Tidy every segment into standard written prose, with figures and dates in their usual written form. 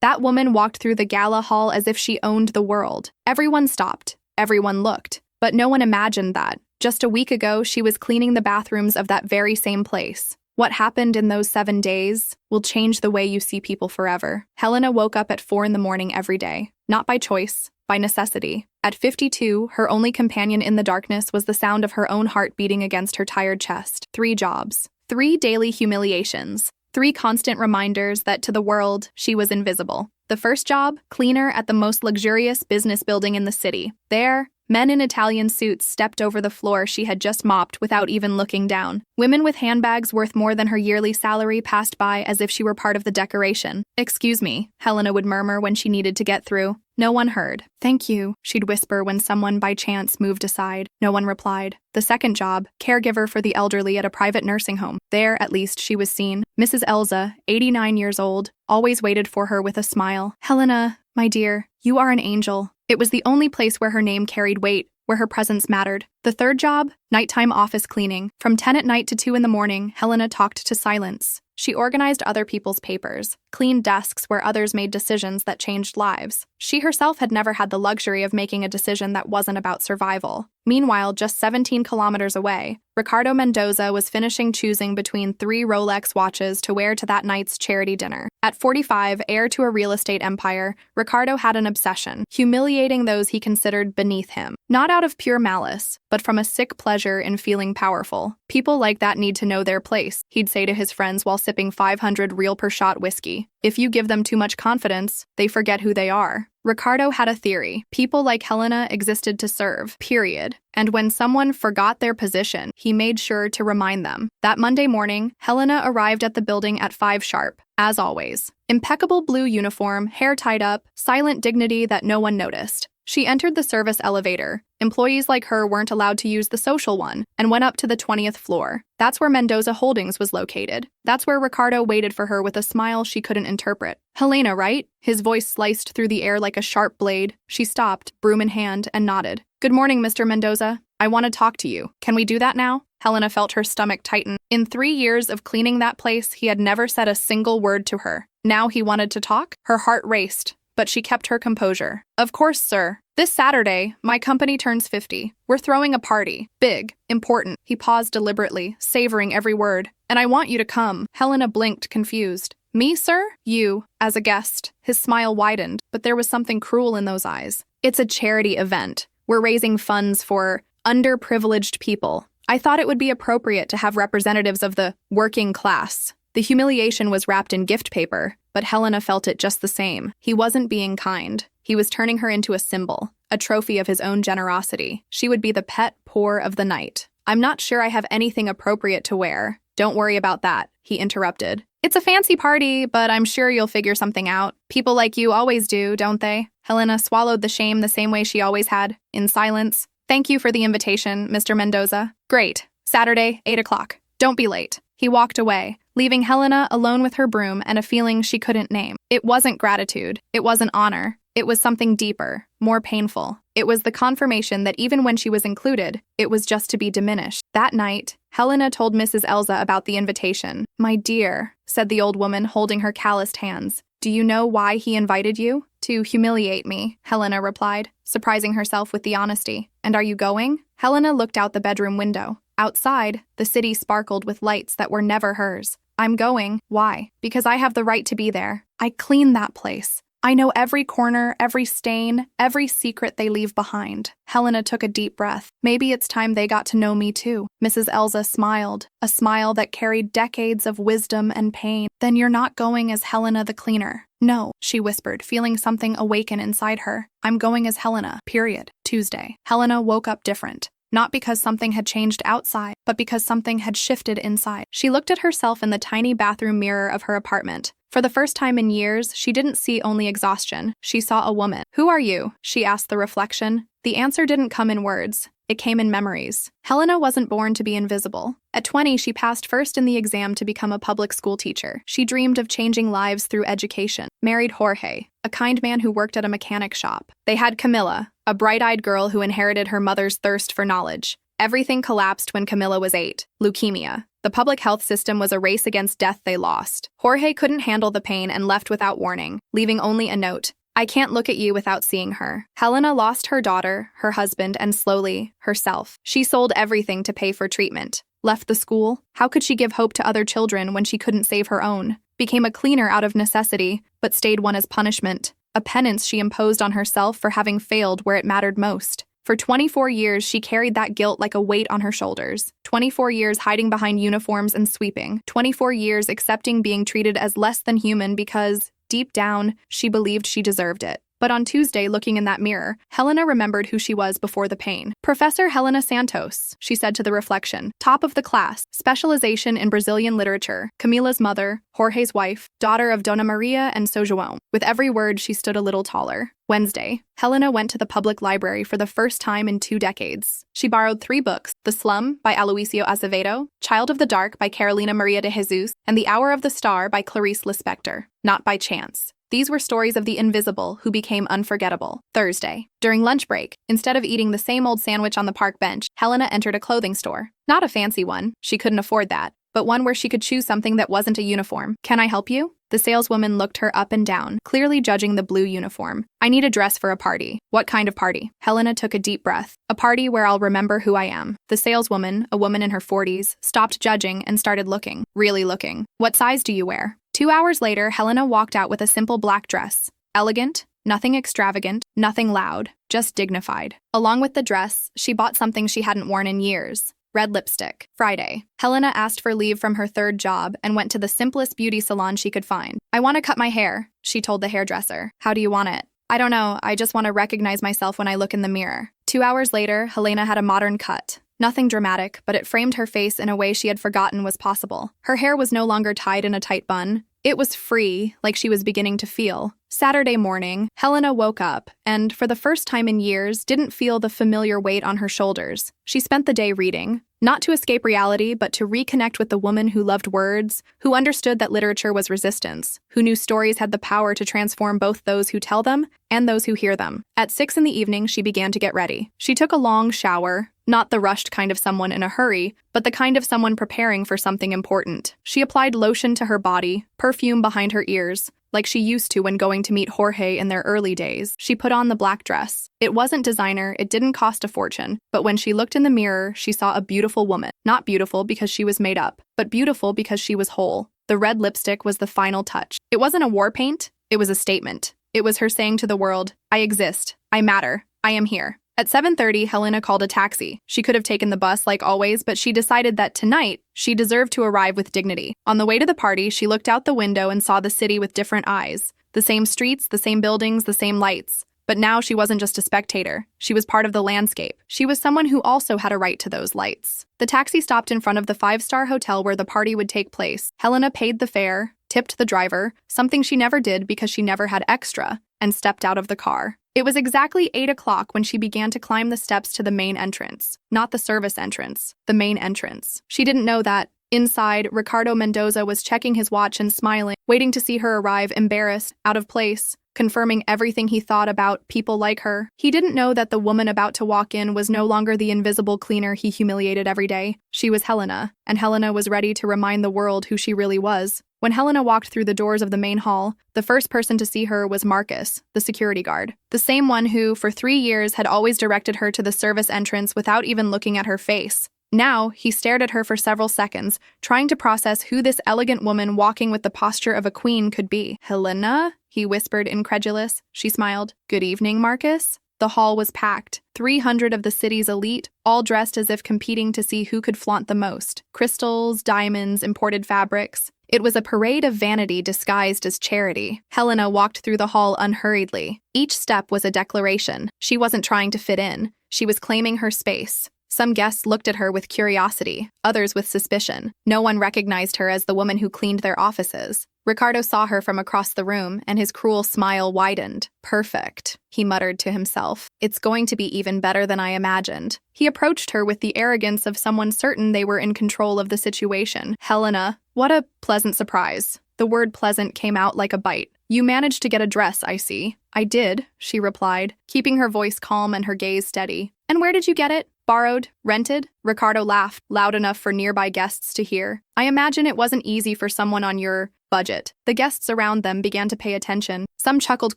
That woman walked through the gala hall as if she owned the world. Everyone stopped. Everyone looked. But no one imagined that. Just a week ago, she was cleaning the bathrooms of that very same place. What happened in those 7 days will change the way you see people forever. Helena woke up at 4 in the morning every day. Not by choice, by necessity. At 52, her only companion in the darkness was the sound of her own heart beating against her tired chest. 3 jobs. 3 daily humiliations. 3 constant reminders that to the world, she was invisible. The first job, cleaner at the most luxurious business building in the city. There, men in Italian suits stepped over the floor she had just mopped without even looking down. Women with handbags worth more than her yearly salary passed by as if she were part of the decoration. "Excuse me," Helena would murmur when she needed to get through. No one heard. "Thank you," she'd whisper when someone by chance moved aside. No one replied. The second job, caregiver for the elderly at a private nursing home. There, at least, she was seen. Mrs. Elza, 89 years old, always waited for her with a smile. "Helena, my dear, you are an angel." It was the only place where her name carried weight, where her presence mattered. The third job, nighttime office cleaning. From 10 at night to 2 in the morning, Helena talked to silence. She organized other people's papers, cleaned desks where others made decisions that changed lives. She herself had never had the luxury of making a decision that wasn't about survival. Meanwhile, just 17 kilometers away, Ricardo Mendoza was finishing choosing between 3 Rolex watches to wear to that night's charity dinner. At 45, heir to a real estate empire, Ricardo had an obsession, humiliating those he considered beneath him. Not out of pure malice, but from a sick pleasure in feeling powerful. "People like that need to know their place," he'd say to his friends while sipping 500 real per shot whiskey. "If you give them too much confidence, they forget who they are." Ricardo had a theory. People like Helena existed to serve, period. And when someone forgot their position, he made sure to remind them. That Monday morning, Helena arrived at the building at 5 sharp, as always. Impeccable blue uniform, hair tied up, silent dignity that no one noticed. She entered the service elevator. Employees like her weren't allowed to use the social one, and went up to the 20th floor. That's where Mendoza Holdings was located. That's where Ricardo waited for her with a smile she couldn't interpret. "Helena, right?" His voice sliced through the air like a sharp blade. She stopped, broom in hand, and nodded. "Good morning, Mr. Mendoza. I want to talk to you. Can we do that now?" Helena felt her stomach tighten. In 3 years of cleaning that place, he had never said a single word to her. Now he wanted to talk? Her heart raced, but she kept her composure. "Of course, sir. This Saturday, my company turns 50. We're throwing a party. Big. Important." He paused deliberately, savoring every word. "And I want you to come." Helena blinked, confused. "Me, sir?" "You, as a guest." His smile widened, but there was something cruel in those eyes. "It's a charity event. We're raising funds for underprivileged people. I thought it would be appropriate to have representatives of the working class." The humiliation was wrapped in gift paper, but Helena felt it just the same. He wasn't being kind. He was turning her into a symbol, a trophy of his own generosity. She would be the pet poor of the night. "I'm not sure I have anything appropriate to wear." "Don't worry about that," he interrupted. "It's a fancy party, but I'm sure you'll figure something out. People like you always do, don't they?" Helena swallowed the shame the same way she always had, in silence. "Thank you for the invitation, Mr. Mendoza." "Great. Saturday, 8 o'clock. Don't be late." He walked away, leaving Helena alone with her broom and a feeling she couldn't name. It wasn't gratitude. It wasn't honor. It was something deeper, more painful. It was the confirmation that even when she was included, it was just to be diminished. That night, Helena told Mrs. Elza about the invitation. "My dear," said the old woman, holding her calloused hands, "do you know why he invited you?" "To humiliate me," Helena replied, surprising herself with the honesty. "And are you going?" Helena looked out the bedroom window. Outside, the city sparkled with lights that were never hers. "I'm going." "Why?" "Because I have the right to be there. I cleaned that place. I know every corner, every stain, every secret they leave behind." Helena took a deep breath. "Maybe it's time they got to know me too." Mrs. Elza smiled, a smile that carried decades of wisdom and pain. "Then you're not going as Helena the cleaner." "No," she whispered, feeling something awaken inside her. "I'm going as Helena, period." Tuesday. Helena woke up different. Not because something had changed outside, but because something had shifted inside. She looked at herself in the tiny bathroom mirror of her apartment. For the first time in years, she didn't see only exhaustion. She saw a woman. "Who are you?" she asked the reflection. The answer didn't come in words. It came in memories. Helena wasn't born to be invisible. At 20, she passed first in the exam to become a public school teacher. She dreamed of changing lives through education. Married Jorge, a kind man who worked at a mechanic shop. They had Camilla, a bright-eyed girl who inherited her mother's thirst for knowledge. Everything collapsed when Camilla was 8. Leukemia. The public health system was a race against death they lost. Jorge couldn't handle the pain and left without warning, leaving only a note. I can't look at you without seeing her. Helena lost her daughter, her husband, and slowly, herself. She sold everything to pay for treatment. Left the school. How could she give hope to other children when she couldn't save her own? Became a cleaner out of necessity, but stayed one as punishment. A penance she imposed on herself for having failed where it mattered most. For 24 years, she carried that guilt like a weight on her shoulders. 24 years hiding behind uniforms and sweeping. 24 years accepting being treated as less than human because, deep down, she believed she deserved it. But on Tuesday, looking in that mirror, Helena remembered who she was before the pain. Professor Helena Santos, she said to the reflection, top of the class, specialization in Brazilian literature, Camila's mother, Jorge's wife, daughter of Dona Maria and São João. With every word, she stood a little taller. Wednesday, Helena went to the public library for the first time in 2 decades. She borrowed 3 books, The Slum by Aloísio Azevedo, Child of the Dark by Carolina Maria de Jesus, and The Hour of the Star by Clarice Lispector. Not by chance. These were stories of the invisible who became unforgettable. Thursday, during lunch break, instead of eating the same old sandwich on the park bench, Helena entered a clothing store. Not a fancy one, she couldn't afford that, but one where she could choose something that wasn't a uniform. Can I help you? The saleswoman looked her up and down, clearly judging the blue uniform. I need a dress for a party. What kind of party? Helena took a deep breath. A party where I'll remember who I am. The saleswoman, a woman in her 40s, stopped judging and started looking. Really looking. What size do you wear? 2 hours later, Helena walked out with a simple black dress. Elegant, nothing extravagant, nothing loud, just dignified. Along with the dress, she bought something she hadn't worn in years. Red lipstick. Friday. Helena asked for leave from her 3rd job and went to the simplest beauty salon she could find. I want to cut my hair, she told the hairdresser. How do you want it? I don't know, I just want to recognize myself when I look in the mirror. 2 hours later, Helena had a modern cut. Nothing dramatic, but it framed her face in a way she had forgotten was possible. Her hair was no longer tied in a tight bun. It was free, like she was beginning to feel. Saturday morning, Helena woke up and, for the first time in years, didn't feel the familiar weight on her shoulders. She spent the day reading, not to escape reality, but to reconnect with the woman who loved words, who understood that literature was resistance, who knew stories had the power to transform both those who tell them and those who hear them. At 6 in the evening, she began to get ready. She took a long shower, not the rushed kind of someone in a hurry, but the kind of someone preparing for something important. She applied lotion to her body, perfume behind her ears, like she used to when going to meet Jorge in their early days. She put on the black dress. It wasn't designer, it didn't cost a fortune, but when she looked in the mirror, she saw a beautiful woman. Not beautiful because she was made up, but beautiful because she was whole. The red lipstick was the final touch. It wasn't a war paint, it was a statement. It was her saying to the world, I exist, I matter, I am here. At 7:30, Helena called a taxi. She could have taken the bus like always, but she decided that tonight, she deserved to arrive with dignity. On the way to the party, she looked out the window and saw the city with different eyes. The same streets, the same buildings, the same lights. But now she wasn't just a spectator. She was part of the landscape. She was someone who also had a right to those lights. The taxi stopped in front of the 5-star hotel where the party would take place. Helena paid the fare, tipped the driver, something she never did because she never had extra, and stepped out of the car. It was exactly 8 o'clock when she began to climb the steps to the main entrance. Not the service entrance, the main entrance. She didn't know that. Inside, Ricardo Mendoza was checking his watch and smiling, waiting to see her arrive, embarrassed, out of place, confirming everything he thought about people like her. He didn't know that the woman about to walk in was no longer the invisible cleaner he humiliated every day. She was Helena, and Helena was ready to remind the world who she really was. When Helena walked through the doors of the main hall, the first person to see her was Marcus, the security guard. The same one who, for 3 years, had always directed her to the service entrance without even looking at her face. Now, he stared at her for several seconds, trying to process who this elegant woman walking with the posture of a queen could be. Helena? He whispered, incredulous. She smiled. Good evening, Marcus. The hall was packed. 300 of the city's elite, all dressed as if competing to see who could flaunt the most. Crystals, diamonds, imported fabrics. It was a parade of vanity disguised as charity. Helena walked through the hall unhurriedly. Each step was a declaration. She wasn't trying to fit in. She was claiming her space. Some guests looked at her with curiosity, others with suspicion. No one recognized her as the woman who cleaned their offices. Ricardo saw her from across the room, and his cruel smile widened. Perfect, he muttered to himself. It's going to be even better than I imagined. He approached her with the arrogance of someone certain they were in control of the situation. Helena, what a pleasant surprise. The word pleasant came out like a bite. You managed to get a dress, I see. I did, she replied, keeping her voice calm and her gaze steady. And where did you get it? Borrowed? Rented? Ricardo laughed, loud enough for nearby guests to hear. I imagine it wasn't easy for someone on your budget. The guests around them began to pay attention. Some chuckled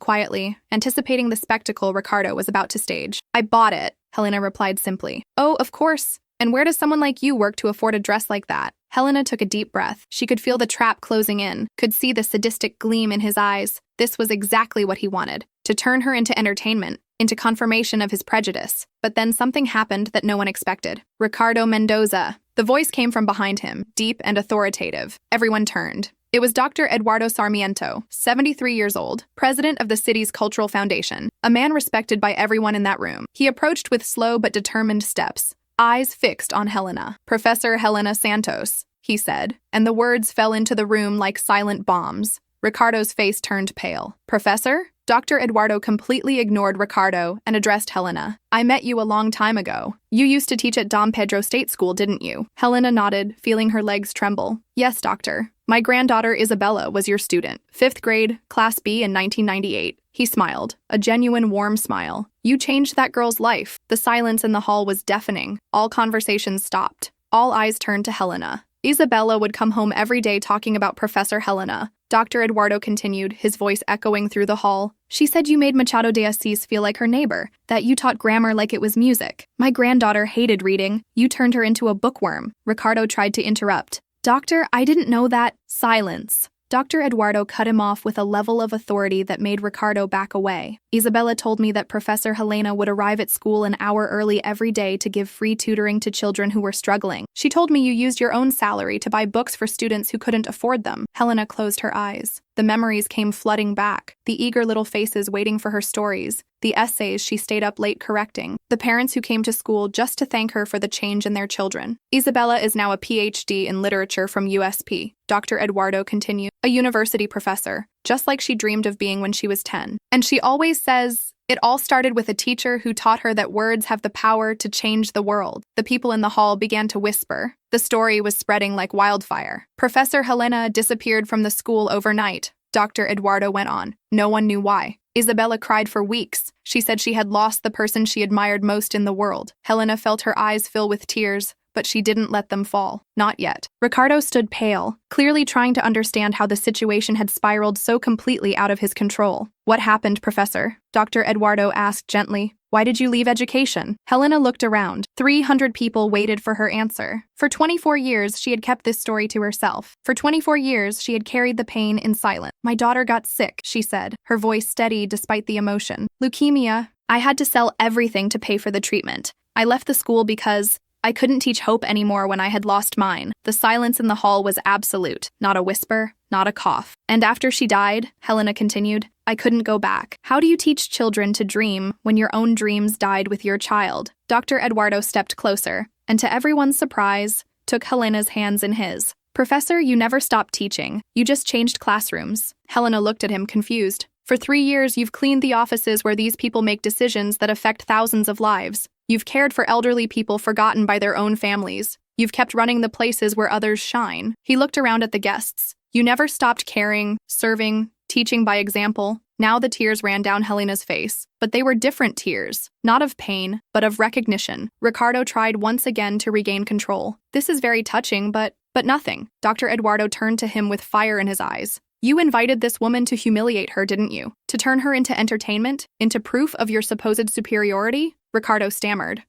quietly, anticipating the spectacle Ricardo was about to stage. I bought it, Helena replied simply. Oh, of course. And where does someone like you work to afford a dress like that? Helena took a deep breath. She could feel the trap closing in, could see the sadistic gleam in his eyes. This was exactly what he wanted, to turn her into entertainment, into confirmation of his prejudice. But then something happened that no one expected. Ricardo Mendoza. The voice came from behind him, deep and authoritative. Everyone turned. It was Dr. Eduardo Sarmiento, 73 years old, president of the city's cultural foundation, a man respected by everyone in that room. He approached with slow but determined steps, eyes fixed on Helena. Professor Helena Santos, he said, and the words fell into the room like silent bombs. Ricardo's face turned pale. Professor? Dr. Eduardo completely ignored Ricardo and addressed Helena. I met you a long time ago. You used to teach at Dom Pedro State School, didn't you? Helena nodded, feeling her legs tremble. Yes, doctor. My granddaughter Isabella was your student. 5th grade, Class B in 1998. He smiled, a genuine warm smile. You changed that girl's life. The silence in the hall was deafening. All conversations stopped. All eyes turned to Helena. Isabella would come home every day talking about Professor Helena. Dr. Eduardo continued, his voice echoing through the hall. She said you made Machado de Assis feel like her neighbor, that you taught grammar like it was music. My granddaughter hated reading. You turned her into a bookworm. Ricardo tried to interrupt. Doctor, I didn't know that. Silence. Dr. Eduardo cut him off with a level of authority that made Ricardo back away. Isabella told me that Professor Helena would arrive at school an hour early every day to give free tutoring to children who were struggling. She told me you used your own salary to buy books for students who couldn't afford them. Helena closed her eyes. The memories came flooding back, the eager little faces waiting for her stories, the essays she stayed up late correcting, the parents who came to school just to thank her for the change in their children. Isabella is now a PhD in literature from USP, Dr. Eduardo continued, a university professor, just like she dreamed of being when she was 10. And she always says, it all started with a teacher who taught her that words have the power to change the world. The people in the hall began to whisper. The story was spreading like wildfire. Professor Helena disappeared from the school overnight, Dr. Eduardo went on. No one knew why. Isabella cried for weeks. She said she had lost the person she admired most in the world. Helena felt her eyes fill with tears, but she didn't let them fall. Not yet. Ricardo stood pale, clearly trying to understand how the situation had spiraled so completely out of his control. What happened, Professor? Dr. Eduardo asked gently. Why did you leave education? Helena looked around. 300 people waited for her answer. For 24 years, she had kept this story to herself. For 24 years, she had carried the pain in silence. My daughter got sick, she said, her voice steady despite the emotion. Leukemia. I had to sell everything to pay for the treatment. I left the school because I couldn't teach hope anymore when I had lost mine. The silence in the hall was absolute. Not a whisper, not a cough. And after she died, Helena continued, I couldn't go back. How do you teach children to dream when your own dreams died with your child? Dr. Eduardo stepped closer, and to everyone's surprise, took Helena's hands in his. Professor, you never stopped teaching. You just changed classrooms. Helena looked at him confused. For 3 years, you've cleaned the offices where these people make decisions that affect thousands of lives. You've cared for elderly people forgotten by their own families. You've kept running the places where others shine. He looked around at the guests. You never stopped caring, serving, teaching by example. Now the tears ran down Helena's face, but they were different tears, not of pain, but of recognition. Ricardo tried once again to regain control. This is very touching, but nothing. Dr. Eduardo turned to him with fire in his eyes. You invited this woman to humiliate her, didn't you? To turn her into entertainment? Into proof of your supposed superiority? Ricardo stammered.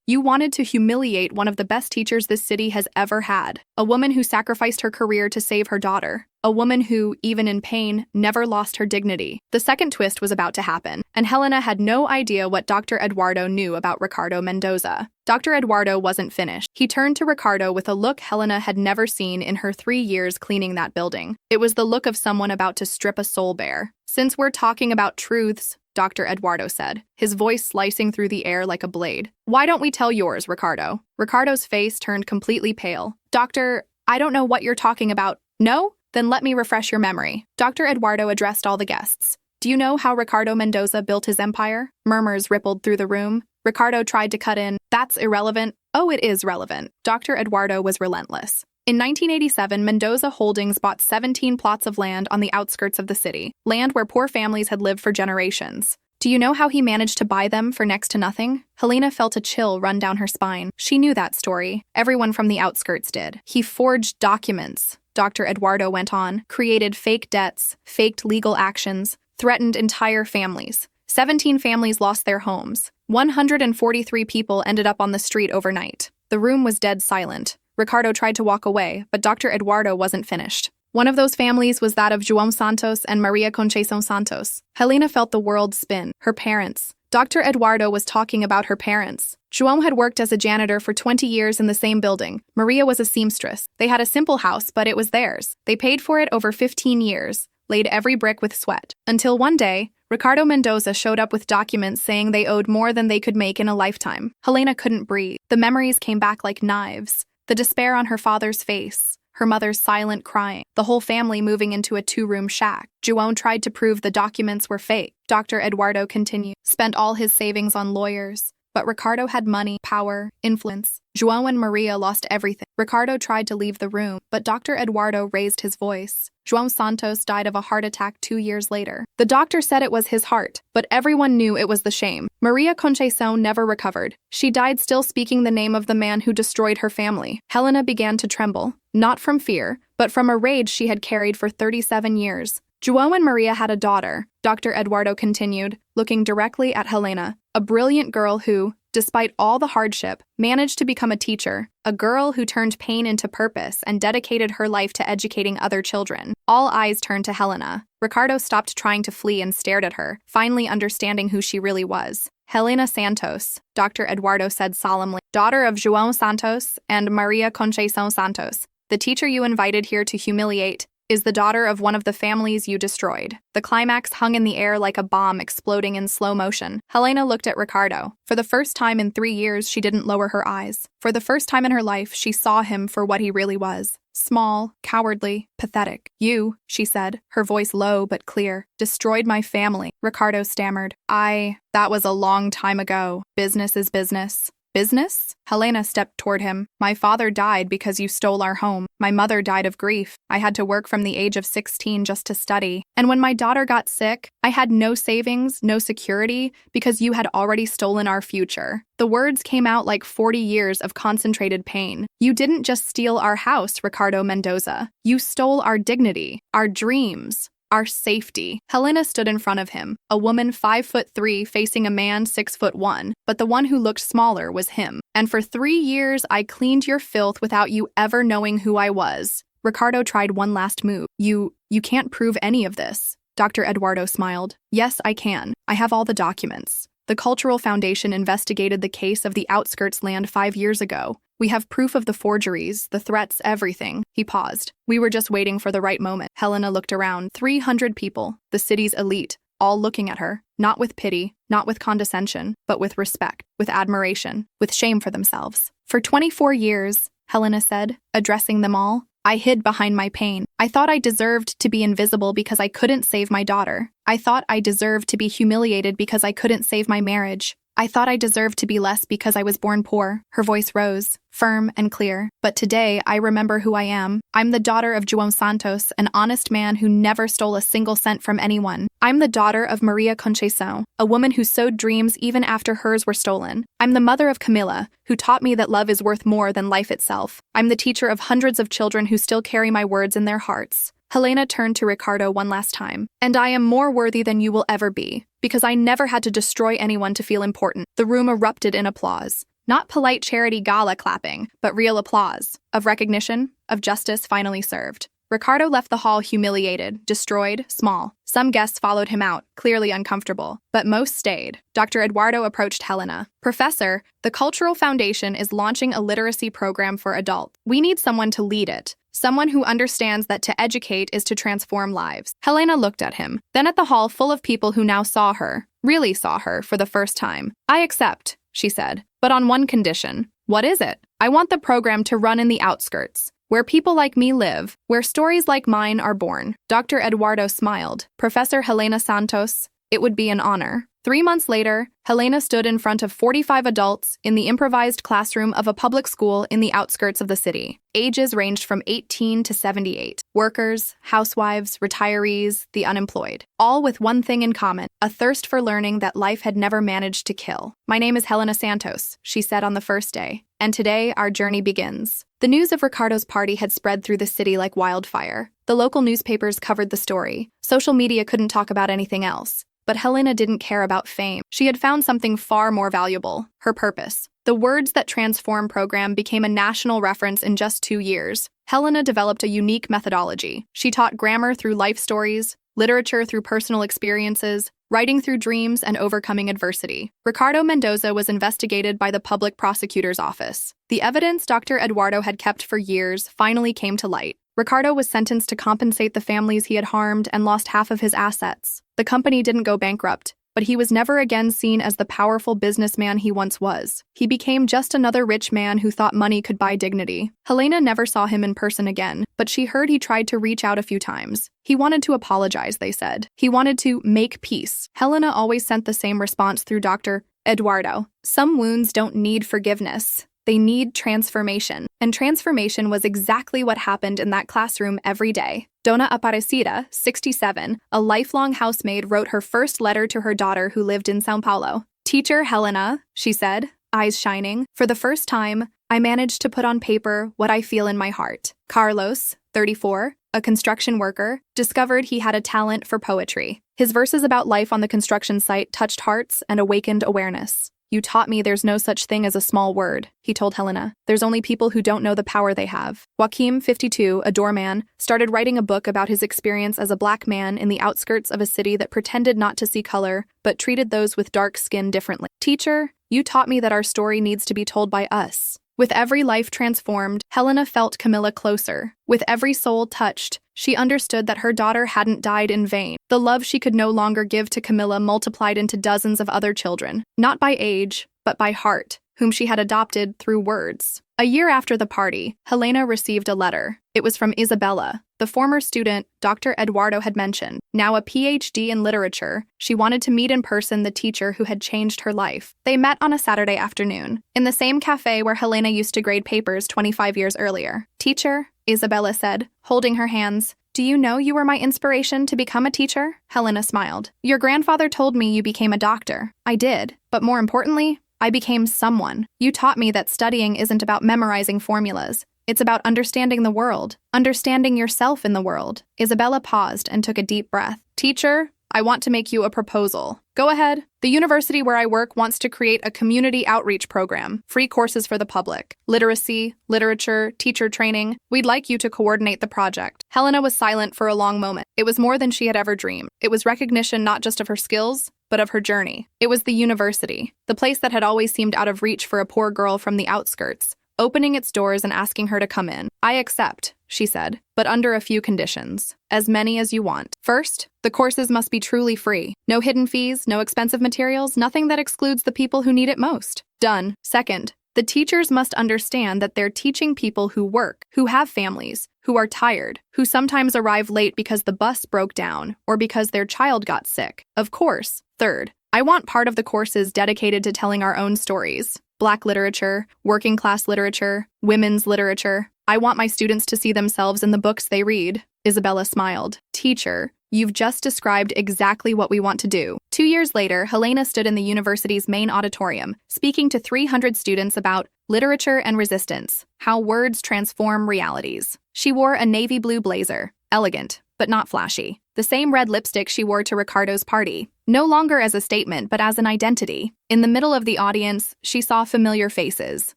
You wanted to humiliate one of the best teachers this city has ever had. A woman who sacrificed her career to save her daughter. A woman who, even in pain, never lost her dignity. The second twist was about to happen, and Helena had no idea what Dr. Eduardo knew about Ricardo Mendoza. Dr. Eduardo wasn't finished. He turned to Ricardo with a look Helena had never seen in her 3 years cleaning that building. It was the look of someone about to strip a soul bare. Since we're talking about truths, Dr. Eduardo said, his voice slicing through the air like a blade. Why don't we tell yours, Ricardo? Ricardo's face turned completely pale. Doctor, I don't know what you're talking about. No? Then let me refresh your memory. Dr. Eduardo addressed all the guests. Do you know how Ricardo Mendoza built his empire? Murmurs rippled through the room. Ricardo tried to cut in. That's irrelevant. Oh, it is relevant. Dr. Eduardo was relentless. In 1987, Mendoza Holdings bought 17 plots of land on the outskirts of the city, land where poor families had lived for generations. Do you know how he managed to buy them for next to nothing? Helena felt a chill run down her spine. She knew that story. Everyone from the outskirts did. He forged documents, Dr. Eduardo went on, created fake debts, faked legal actions, threatened entire families. 17 families lost their homes. 143 people ended up on the street overnight. The room was dead silent. Ricardo tried to walk away, but Dr. Eduardo wasn't finished. One of those families was that of João Santos and Maria Conceição Santos. Helena felt the world spin. Her parents. Dr. Eduardo was talking about her parents. João had worked as a janitor for 20 years in the same building. Maria was a seamstress. They had a simple house, but it was theirs. They paid for it over 15 years, laid every brick with sweat. Until one day, Ricardo Mendoza showed up with documents saying they owed more than they could make in a lifetime. Helena couldn't breathe. The memories came back like knives. The despair on her father's face. Her mother's silent crying, the whole family moving into a 2-room shack. João tried to prove the documents were fake. Dr. Eduardo continued, spent all his savings on lawyers. But Ricardo had money, power, influence. João and Maria lost everything. Ricardo tried to leave the room, but Dr. Eduardo raised his voice. João Santos died of a heart attack 2 years later. The doctor said it was his heart, but everyone knew it was the shame. Maria Conceição never recovered. She died still speaking the name of the man who destroyed her family. Helena began to tremble, not from fear, but from a rage she had carried for 37 years. João and Maria had a daughter, Dr. Eduardo continued, looking directly at Helena, a brilliant girl who, despite all the hardship, managed to become a teacher, a girl who turned pain into purpose and dedicated her life to educating other children. All eyes turned to Helena. Ricardo stopped trying to flee and stared at her, finally understanding who she really was. Helena Santos, Dr. Eduardo said solemnly, daughter of João Santos and Maria Conceição Santos. The teacher you invited here to humiliate is the daughter of one of the families you destroyed. The climax hung in the air like a bomb exploding in slow motion. Helena looked at Ricardo. For the first time in 3 years, she didn't lower her eyes. For the first time in her life, she saw him for what he really was. Small, cowardly, pathetic. You, she said, her voice low but clear, destroyed my family. Ricardo stammered. That was a long time ago. Business is business. Business? Helena stepped toward him. My father died because you stole our home. My mother died of grief. I had to work from the age of 16 just to study. And when my daughter got sick, I had no savings, no security, because you had already stolen our future. The words came out like 40 years of concentrated pain. You didn't just steal our house, Ricardo Mendoza. You stole our dignity, our dreams. Our safety. Helena stood in front of him, a woman 5'3" facing a man 6'1", but the one who looked smaller was him. And for 3 years, I cleaned your filth without you ever knowing who I was. Ricardo tried one last move. You can't prove any of this. Dr. Eduardo smiled. Yes, I can. I have all the documents. The Cultural Foundation investigated the case of the outskirts land 5 years ago. We have proof of the forgeries, the threats, everything. He paused. We were just waiting for the right moment. Helena looked around. 300 people, the city's elite, all looking at her, not with pity, not with condescension, but with respect, with admiration, with shame for themselves. For 24 years, Helena said, addressing them all, I hid behind my pain. I thought I deserved to be invisible because I couldn't save my daughter. I thought I deserved to be humiliated because I couldn't save my marriage. I thought I deserved to be less because I was born poor. Her voice rose, firm and clear. But today, I remember who I am. I'm the daughter of João Santos, an honest man who never stole a single cent from anyone. I'm the daughter of Maria Conceição, a woman who sowed dreams even after hers were stolen. I'm the mother of Camila, who taught me that love is worth more than life itself. I'm the teacher of hundreds of children who still carry my words in their hearts. Helena turned to Ricardo one last time. And I am more worthy than you will ever be, because I never had to destroy anyone to feel important. The room erupted in applause. Not polite charity gala clapping, but real applause. Of recognition, of justice finally served. Ricardo left the hall humiliated, destroyed, small. Some guests followed him out, clearly uncomfortable, but most stayed. Dr. Eduardo approached Helena. Professor, the Cultural Foundation is launching a literacy program for adults. We need someone to lead it. Someone who understands that to educate is to transform lives. Helena looked at him, then at the hall full of people who now saw her, really saw her for the first time. I accept, she said, but on one condition. What is it? I want the program to run in the outskirts, where people like me live, where stories like mine are born. Dr. Eduardo smiled. Professor Helena Santos, It would be an honor. 3 months later, Helena stood in front of 45 adults in the improvised classroom of a public school in the outskirts of the city. Ages ranged from 18 to 78. Workers, housewives, retirees, the unemployed. All with one thing in common, a thirst for learning that life had never managed to kill. "My name is Helena Santos," she said on the first day, "and today our journey begins." The news of Ricardo's party had spread through the city like wildfire. The local newspapers covered the story. Social media couldn't talk about anything else. But Helena didn't care about fame. She had found something far more valuable: her purpose. The Words That Transform program became a national reference in just 2 years. Helena developed a unique methodology. She taught grammar through life stories, literature through personal experiences, writing through dreams, and overcoming adversity. Ricardo Mendoza was investigated by the public prosecutor's office. The evidence Dr. Eduardo had kept for years finally came to light. Ricardo was sentenced to compensate the families he had harmed and lost half of his assets. The company didn't go bankrupt, but he was never again seen as the powerful businessman he once was. He became just another rich man who thought money could buy dignity. Helena never saw him in person again, but she heard he tried to reach out a few times. He wanted to apologize, they said. He wanted to make peace. Helena always sent the same response through Dr. Eduardo. "Some wounds don't need forgiveness. They need transformation." And transformation was exactly what happened in that classroom every day. Dona Aparecida, 67, a lifelong housemaid, wrote her first letter to her daughter who lived in São Paulo. "Teacher Helena," she said, eyes shining, "for the first time, I managed to put on paper what I feel in my heart." Carlos, 34, a construction worker, discovered he had a talent for poetry. His verses about life on the construction site touched hearts and awakened awareness. "You taught me there's no such thing as a small word," he told Helena. "There's only people who don't know the power they have." Joaquim, 52, a doorman, started writing a book about his experience as a black man in the outskirts of a city that pretended not to see color, but treated those with dark skin differently. "Teacher, you taught me that our story needs to be told by us." With every life transformed, Helena felt Camilla closer. With every soul touched, she understood that her daughter hadn't died in vain. The love she could no longer give to Camilla multiplied into dozens of other children, not by age, but by heart, whom she had adopted through words. A year after the party, Helena received a letter. It was from Isabella, the former student Dr. Eduardo had mentioned. Now a PhD in literature, she wanted to meet in person the teacher who had changed her life. They met on a Saturday afternoon, in the same cafe where Helena used to grade papers 25 years earlier. "Teacher," Isabella said, holding her hands, "do you know you were my inspiration to become a teacher?" Helena smiled. "Your grandfather told me you became a doctor." "I did, but more importantly, I became someone. You taught me that studying isn't about memorizing formulas. It's about understanding the world, understanding yourself in the world." Isabella paused and took a deep breath. "Teacher, I want to make you a proposal." "Go ahead." "The university where I work wants to create a community outreach program, free courses for the public, literacy, literature, teacher training. We'd like you to coordinate the project." Helena was silent for a long moment. It was more than she had ever dreamed. It was recognition not just of her skills, but of her journey. It was the university, the place that had always seemed out of reach for a poor girl from the outskirts, opening its doors and asking her to come in. "I accept," she said, "but under a few conditions. As many as you want. First, the courses must be truly free. No hidden fees, no expensive materials, nothing that excludes the people who need it most." Done. Second, the teachers must understand that they're teaching people who work, who have families, who are tired, who sometimes arrive late because the bus broke down or because their child got sick. Of course. Third, I want part of the courses dedicated to telling our own stories. Black literature, working class literature, women's literature. I want my students to see themselves in the books they read. Isabella smiled. "Teacher, you've just described exactly what we want to do." 2 years later, Helena stood in the university's main auditorium, speaking to 300 students about literature and resistance, how words transform realities. She wore a navy blue blazer, elegant, but not flashy. The same red lipstick she wore to Ricardo's party, no longer as a statement but as an identity. In the middle of the audience, she saw familiar faces.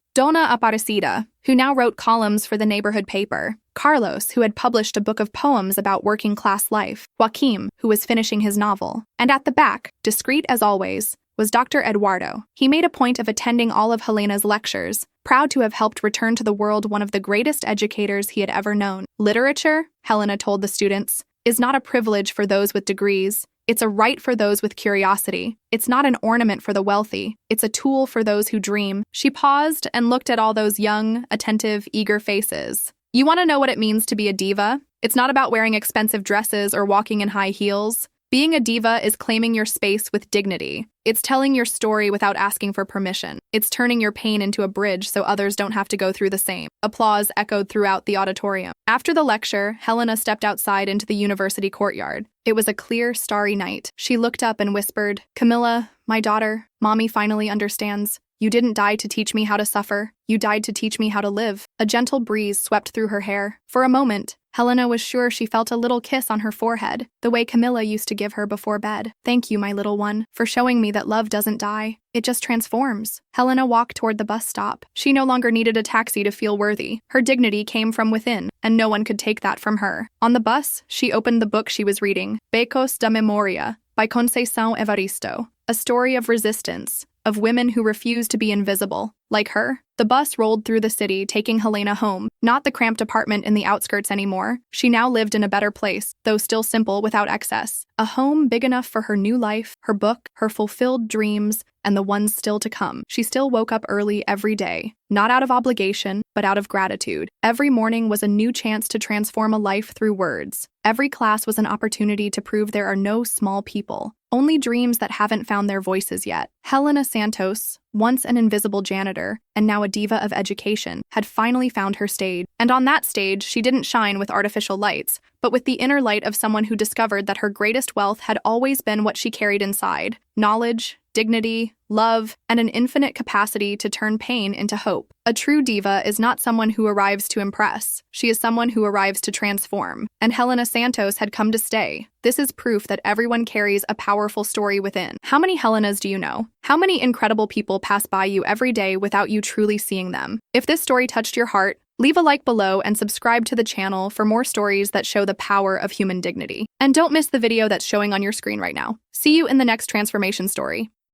Dona Aparecida, who now wrote columns for the neighborhood paper. Carlos, who had published a book of poems about working-class life. Joaquim, who was finishing his novel. And at the back, discreet as always, was Dr. Eduardo. He made a point of attending all of Helena's lectures, proud to have helped return to the world one of the greatest educators he had ever known. "Literature," Helena told the students, "is not a privilege for those with degrees. It's a right for those with curiosity. It's not an ornament for the wealthy. It's a tool for those who dream." She paused and looked at all those young, attentive, eager faces. "You want to know what it means to be a diva? It's not about wearing expensive dresses or walking in high heels. Being a diva is claiming your space with dignity. It's telling your story without asking for permission. It's turning your pain into a bridge so others don't have to go through the same. Applause echoed throughout the auditorium. After the lecture, Helena stepped outside into the university courtyard. It was a clear, starry night. She looked up and whispered, "Camilla, my daughter, Mommy finally understands. You didn't die to teach me how to suffer. You died to teach me how to live." A gentle breeze swept through her hair. For a moment, Helena was sure she felt a little kiss on her forehead, the way Camilla used to give her before bed. "Thank you, my little one, for showing me that love doesn't die. It just transforms." Helena walked toward the bus stop. She no longer needed a taxi to feel worthy. Her dignity came from within, and no one could take that from her. On the bus, she opened the book she was reading, Becos da Memoria, by Conceição Evaristo, a story of resistance, of women who refuse to be invisible, like her. The bus rolled through the city, taking Helena home, not the cramped apartment in the outskirts anymore. She now lived in a better place, though still simple without excess. A home big enough for her new life, her book, her fulfilled dreams, and the ones still to come. She still woke up early every day, not out of obligation, but out of gratitude. Every morning was a new chance to transform a life through words. Every class was an opportunity to prove there are no small people, only dreams that haven't found their voices yet. Helena Santos, once an invisible janitor, and now a diva of education, had finally found her stage. And on that stage, she didn't shine with artificial lights, but with the inner light of someone who discovered that her greatest wealth had always been what she carried inside: knowledge, dignity, love, and an infinite capacity to turn pain into hope. A true diva is not someone who arrives to impress. She is someone who arrives to transform. And Helena Santos had come to stay. This is proof that everyone carries a powerful story within. How many Helenas do you know? How many incredible people pass by you every day without you truly seeing them? If this story touched your heart, leave a like below and subscribe to the channel for more stories that show the power of human dignity. And don't miss the video that's showing on your screen right now. See you in the next transformation story.